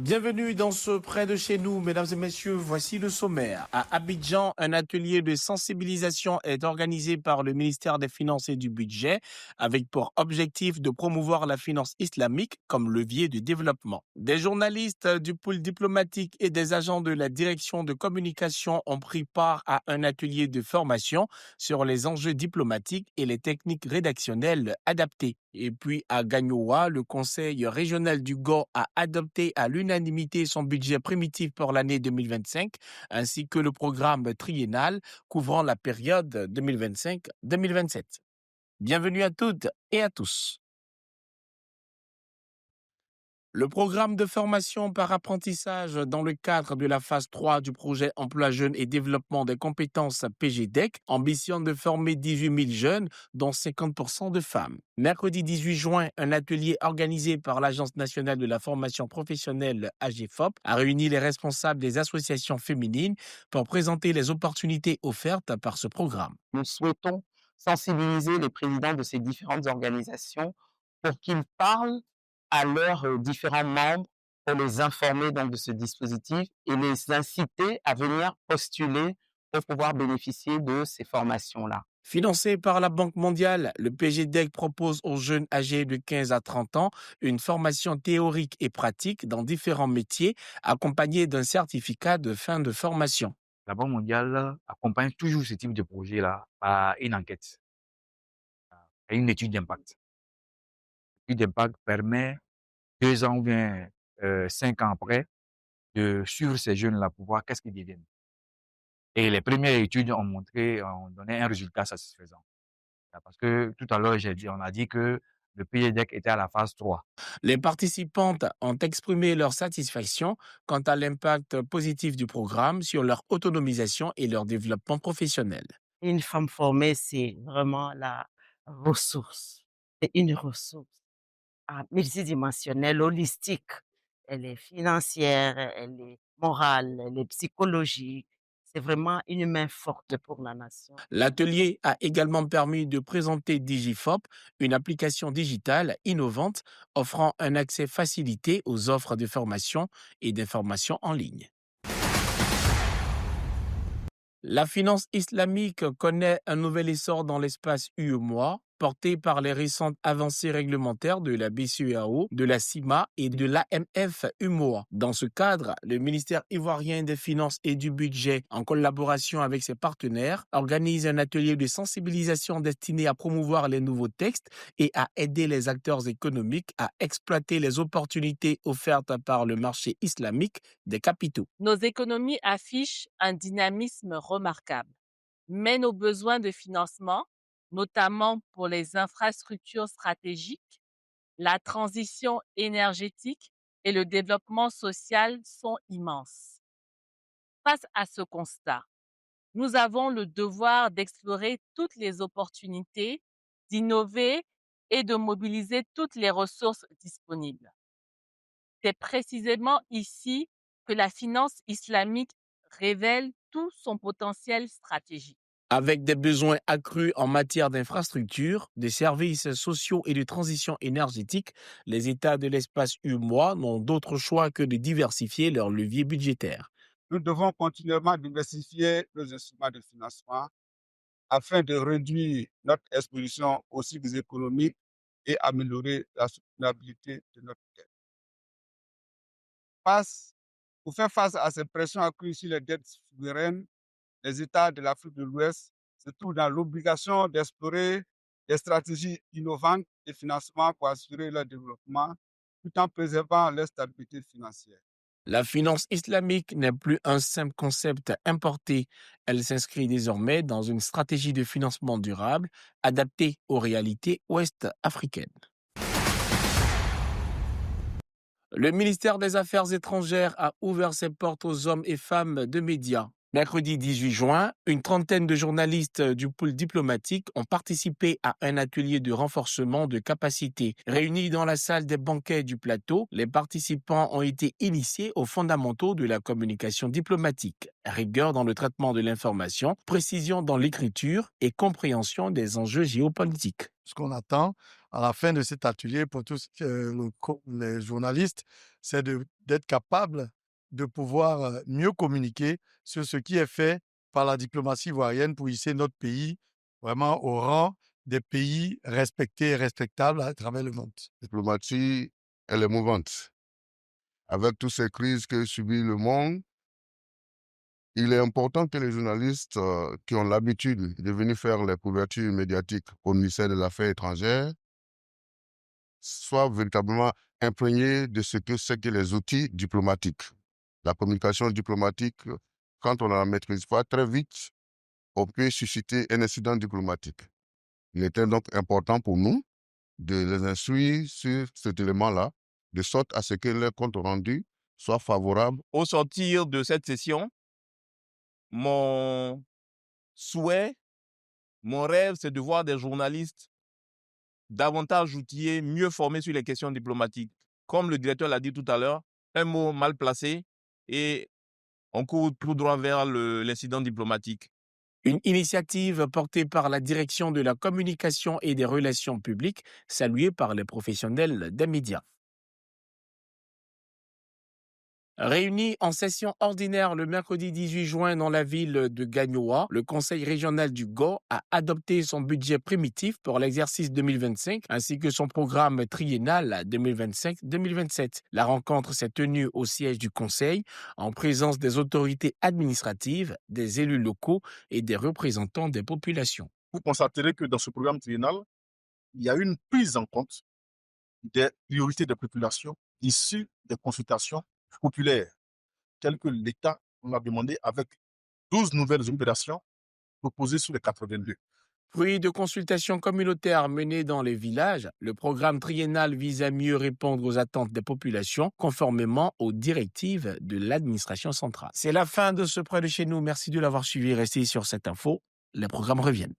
Bienvenue dans ce Près de chez nous, mesdames et messieurs, voici le sommaire. À Abidjan, un atelier de sensibilisation est organisé par le ministère des Finances et du Budget avec pour objectif de promouvoir la finance islamique comme levier de développement. Des journalistes du pôle diplomatique et des agents de la direction de communication ont pris part à un atelier de formation sur les enjeux diplomatiques et les techniques rédactionnelles adaptées. Et puis à Gagnoa, le conseil régional du Gord a adopté à l'unanimité son budget primitif pour l'année 2025, ainsi que le programme triennal couvrant la période 2025-2027. Bienvenue à toutes et à tous. Le programme de formation par apprentissage dans le cadre de la phase 3 du projet Emploi Jeunes et Développement des compétences PGDEC ambitionne de former 18 000 jeunes, dont 50% de femmes. Mercredi 18 juin, un atelier organisé par l'Agence nationale de la formation professionnelle AGFOP a réuni les responsables des associations féminines pour présenter les opportunités offertes par ce programme. Nous souhaitons sensibiliser les présidents de ces différentes organisations pour qu'ils parlent à leurs différents membres pour les informer donc de ce dispositif et les inciter à venir postuler pour pouvoir bénéficier de ces formations-là. Financé par la Banque mondiale, le PGDEC propose aux jeunes âgés de 15 à 30 ans une formation théorique et pratique dans différents métiers, accompagnée d'un certificat de fin de formation. La Banque mondiale accompagne toujours ce type de projet-là par une enquête, et une étude d'impact. L'étude d'impact permet 2 ans ou bien 5 ans après de suivre ces jeunes-là pour voir qu'est-ce qu'ils deviennent. Et les premières études ont donné un résultat satisfaisant. Parce que tout à l'heure, on a dit que le PGDEC était à la phase 3. Les participantes ont exprimé leur satisfaction quant à l'impact positif du programme sur leur autonomisation et leur développement professionnel. Une femme formée, c'est vraiment la ressource. C'est une ressource multidimensionnelle, holistique. Elle est financière, elle est morale, elle est psychologique. C'est vraiment une main forte pour la nation. L'atelier a également permis de présenter DigiFop, une application digitale innovante offrant un accès facilité aux offres de formation et d'information en ligne. La finance islamique connaît un nouvel essor dans l'espace UEMOA, porté par les récentes avancées réglementaires de la BCEAO, de la CIMA et de l'AMF UMOA. Dans ce cadre, le ministère ivoirien des Finances et du Budget, en collaboration avec ses partenaires, organise un atelier de sensibilisation destiné à promouvoir les nouveaux textes et à aider les acteurs économiques à exploiter les opportunités offertes par le marché islamique des capitaux. Nos économies affichent un dynamisme remarquable, mais nos besoins de financement, notamment pour les infrastructures stratégiques, la transition énergétique et le développement social sont immenses. Face à ce constat, nous avons le devoir d'explorer toutes les opportunités, d'innover et de mobiliser toutes les ressources disponibles. C'est précisément ici que la finance islamique révèle tout son potentiel stratégique. Avec des besoins accrus en matière d'infrastructures, de services sociaux et de transition énergétique, les États de l'espace UMOA n'ont d'autre choix que de diversifier leurs leviers budgétaires. Nous devons continuellement diversifier nos instruments de financement afin de réduire notre exposition aux cycles économiques et améliorer la soutenabilité de notre dette. Pour faire face à ces pressions accrues sur les dettes souveraines, les États de l'Afrique de l'Ouest se trouvent dans l'obligation d'explorer des stratégies innovantes de financement pour assurer leur développement tout en préservant leur stabilité financière. La finance islamique n'est plus un simple concept importé. Elle s'inscrit désormais dans une stratégie de financement durable adaptée aux réalités ouest-africaines. Le ministère des Affaires étrangères a ouvert ses portes aux hommes et femmes de médias. Mercredi 18 juin, une trentaine de journalistes du pôle diplomatique ont participé à un atelier de renforcement de capacités. Réunis dans la salle des banquets du plateau, les participants ont été initiés aux fondamentaux de la communication diplomatique, rigueur dans le traitement de l'information, précision dans l'écriture et compréhension des enjeux géopolitiques. Ce qu'on attend à la fin de cet atelier pour tous les journalistes, c'est de d'être capable de pouvoir mieux communiquer sur ce qui est fait par la diplomatie ivoirienne pour hisser notre pays vraiment au rang des pays respectés et respectables à travers le monde. La diplomatie, elle est mouvante. Avec toutes ces crises que subit le monde, il est important que les journalistes qui ont l'habitude de venir faire les couvertures médiatiques au ministère des Affaires étrangères soient véritablement imprégnés de ce que c'est que les outils diplomatiques. La communication diplomatique, quand on ne la maîtrise pas très vite, on peut susciter un incident diplomatique. Il était donc important pour nous de les instruire sur cet élément-là, de sorte à ce que leur compte rendu soit favorable. Au sortir de cette session, mon souhait, mon rêve, c'est de voir des journalistes davantage outillés, mieux formés sur les questions diplomatiques. Comme le directeur l'a dit tout à l'heure, un mot mal placé et on court tout droit vers l'incident diplomatique. Une initiative portée par la direction de la communication et des relations publiques, saluée par les professionnels des médias. Réuni en session ordinaire le mercredi 18 juin dans la ville de Gagnoa, le Conseil régional du Go a adopté son budget primitif pour l'exercice 2025 ainsi que son programme triennal 2025-2027. La rencontre s'est tenue au siège du Conseil en présence des autorités administratives, des élus locaux et des représentants des populations. Vous constaterez que dans ce programme triennal, il y a une prise en compte des priorités des populations issues des consultations populaires, telles que l'État l'a demandé avec 12 nouvelles opérations proposées sur les 82. Fruit de consultations communautaires menées dans les villages, le programme triennal vise à mieux répondre aux attentes des populations conformément aux directives de l'administration centrale. C'est la fin de ce Près de chez nous. Merci de l'avoir suivi. Restez sur cette info. Les programmes reviennent.